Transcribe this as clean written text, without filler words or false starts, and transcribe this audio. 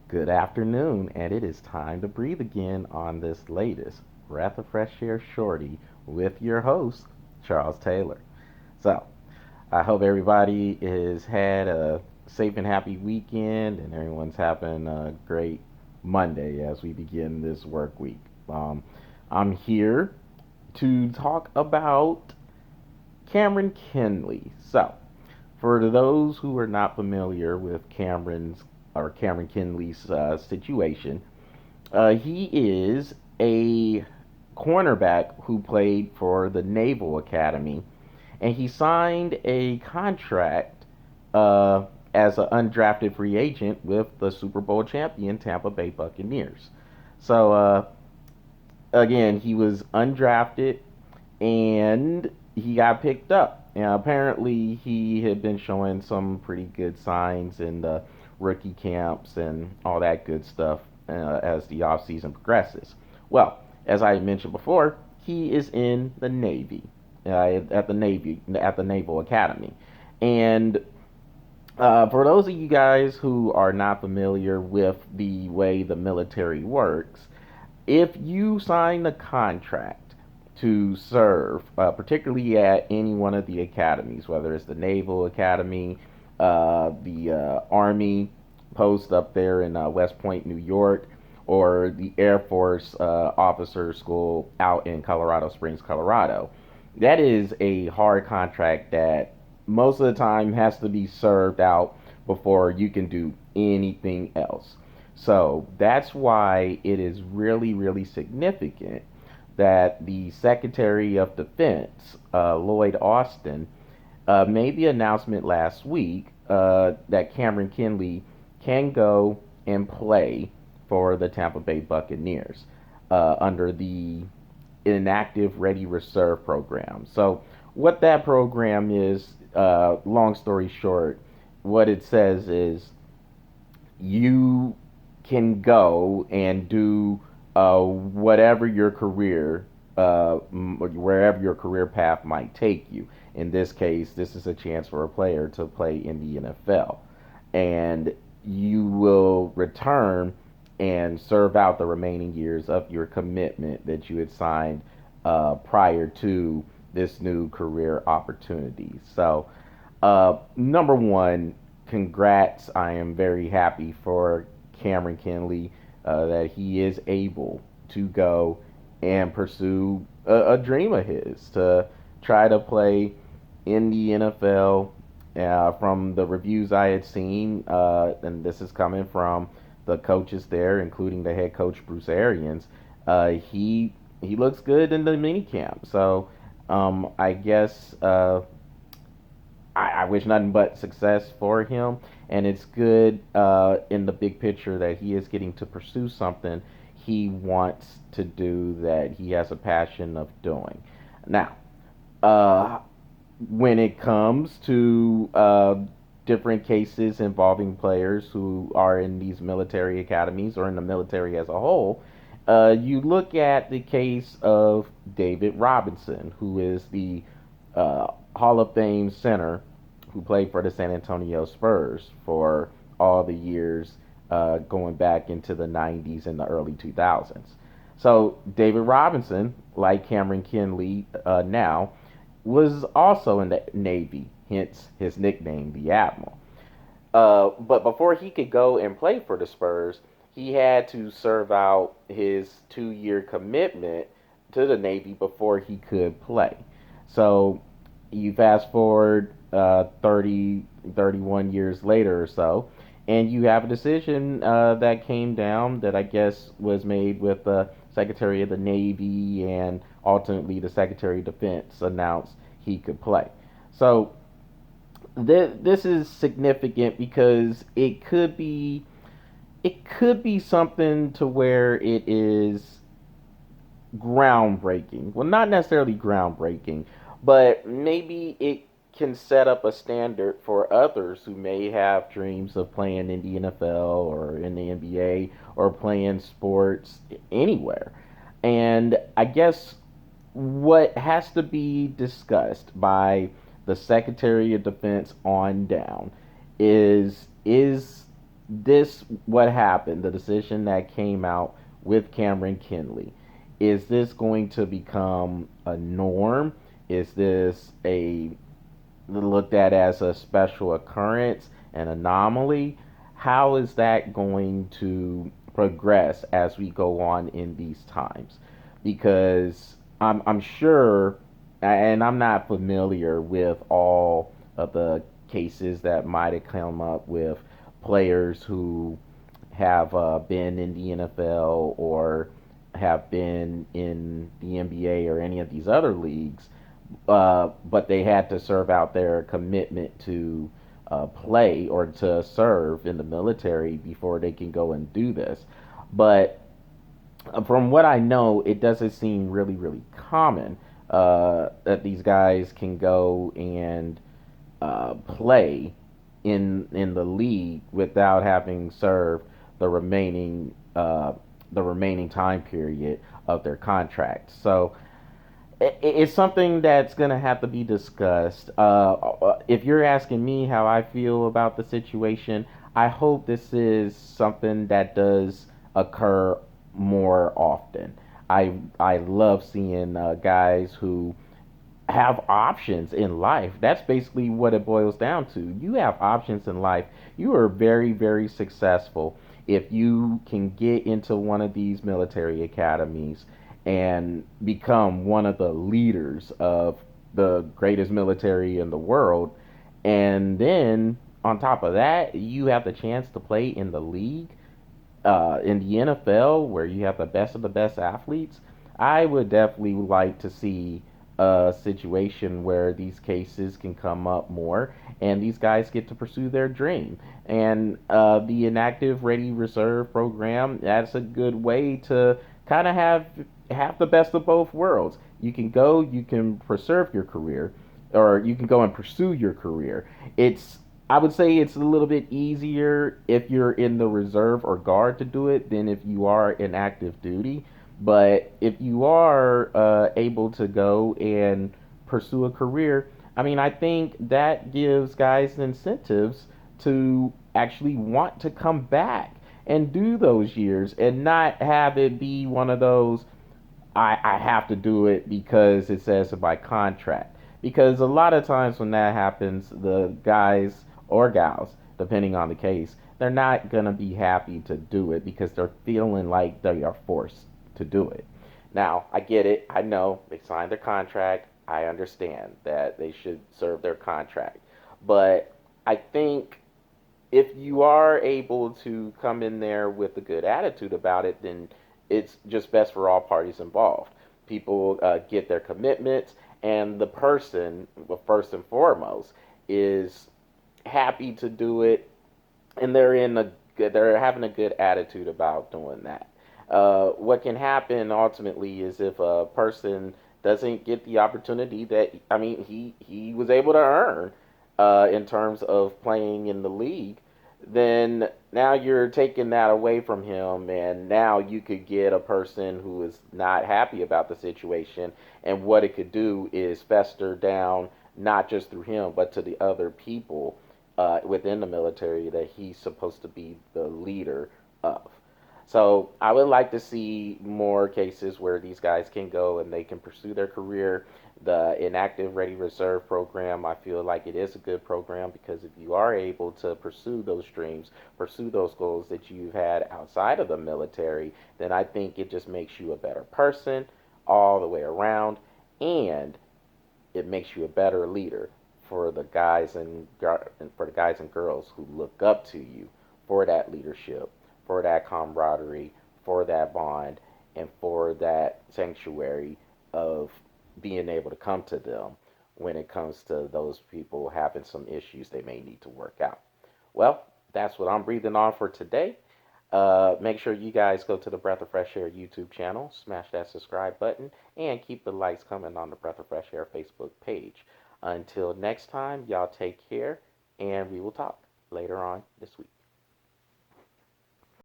Good afternoon, and it is time to breathe again on this latest Breath of Fresh Air Shorty with your host, Charles Taylor. So, I hope everybody has had a safe and happy weekend and everyone's having a great Monday as we begin this work week. Um, I'm here to talk about Cameron Kinley. So, for those who are not familiar with Cameron Kinley's situation, he is a cornerback who played for the Naval Academy, and he signed a contract as an undrafted free agent with the Super Bowl champion Tampa Bay Buccaneers. So again, he was undrafted and he got picked up. And apparently, he had been showing some pretty good signs in the rookie camps and all that good stuff as the offseason progresses. Well, as I mentioned before, he is in the Navy, at the Naval Academy. And for those of you guys who are not familiar with the way the military works, if you sign a contract to serve, particularly at any one of the academies, whether it's the Naval Academy, the Army post up there in West Point, New York, or the Air Force Officer School out in Colorado Springs, Colorado, that is a hard contract that most of the time has to be served out before you can do anything else. So that's why it is really, really significant that the Secretary of Defense, Lloyd Austin, made the announcement last week that Cameron Kinley can go and play for the Tampa Bay Buccaneers under the Inactive Ready Reserve program. So, what that program is, long story short, what it says is you can go and do whatever your career, wherever your career path might take you. In this case, this is a chance for a player to play in the NFL. And you will return and serve out the remaining years of your commitment that you had signed prior to this new career opportunity. So, number one, congrats. I am very happy for Cameron Kinley that he is able to go and pursue a dream of his to try to play in the NFL. From the reviews I had seen, and this is coming from the coaches there, including the head coach Bruce Arians, he looks good in the mini camp. So I guess I wish nothing but success for him, and it's good in the big picture that he is getting to pursue something he wants to do that he has a passion of doing. Now, uh, when it comes to different cases involving players who are in these military academies or in the military as a whole, you look at the case of David Robinson, who is the Hall of Fame center who played for the San Antonio Spurs for all the years going back into the 90s and the early 2000s. So David Robinson, like Cameron Kinley now, was also in the Navy, hence his nickname, the Admiral. But before he could go and play for the Spurs, he had to serve out his 2 year commitment to the Navy before he could play. So you fast forward 30, 31 years later or so, and you have a decision that came down that I guess was made with the Secretary of the Navy, and ultimately the Secretary of Defense announced he could play. So this is significant because it could be something to where it is groundbreaking. Well, not necessarily groundbreaking, but maybe it can set up a standard for others who may have dreams of playing in the NFL or in the NBA or playing sports anywhere. And I guess what has to be discussed by the Secretary of Defense on down is this what happened, the decision that came out with Cameron Kinley, is this going to become a norm? Is this a looked at as a special occurrence, an anomaly? How is that going to progress as we go on in these times? Because I'm sure, and I'm not familiar with all of the cases that might have come up with players who have been in the NFL or have been in the NBA or any of these other leagues, but they had to serve out their commitment to play or to serve in the military before they can go and do this. But from what I know, it doesn't seem really, really common that these guys can go and play in the league without having served the remaining the remaining time period of their contract. So it's something that's going to have to be discussed. If you're asking me how I feel about the situation, I hope this is something that does occur more often. I love seeing guys who have options in life. That's basically what it boils down to. You have options in life. You are very, very successful if you can get into one of these military academies and become one of the leaders of the greatest military in the world. And then on top of that, you have the chance to play in the league, in the NFL, where you have the best of the best athletes. I would definitely like to see a situation where these cases can come up more and these guys get to pursue their dream. And the inactive ready reserve program, that's a good way to kind of have the best of both worlds. You can go, you can preserve your career, or you can go and pursue your career. It's I would say it's a little bit easier if you're in the reserve or guard to do it than if you are in active duty. But if you are able to go and pursue a career, I mean, I think that gives guys incentives to actually want to come back and do those years and not have it be one of those, I have to do it because it says in my contract. Because a lot of times when that happens, the guys or gals, depending on the case, they're not going to be happy to do it because they're feeling like they are forced to do it. Now, I get it. I know they signed their contract. I understand that they should serve their contract. But I think if you are able to come in there with a good attitude about it, then it's just best for all parties involved. People get their commitments, and the person, well, first and foremost, is happy to do it, and they're having a good attitude about doing that. What can happen ultimately is if a person doesn't get the opportunity that I mean he was able to earn in terms of playing in the league, then now you're taking that away from him, and now you could get a person who is not happy about the situation, and what it could do is fester down not just through him but to the other people within the military that he's supposed to be the leader of. So I would like to see more cases where these guys can go and they can pursue their career. The inactive ready reserve program, I feel like it is a good program because if you are able to pursue those dreams, pursue those goals that you've had outside of the military, then I think it just makes you a better person all the way around, and it makes you a better leader for the guys for the guys and girls who look up to you for that leadership, for that camaraderie, for that bond, and for that sanctuary of being able to come to them when it comes to those people having some issues they may need to work out. Well, that's what I'm breathing on for today. Make sure you guys go to the Breath of Fresh Air YouTube channel, smash that subscribe button, and keep the likes coming on the Breath of Fresh Air Facebook page. Until next time, y'all take care, and we will talk later on this week.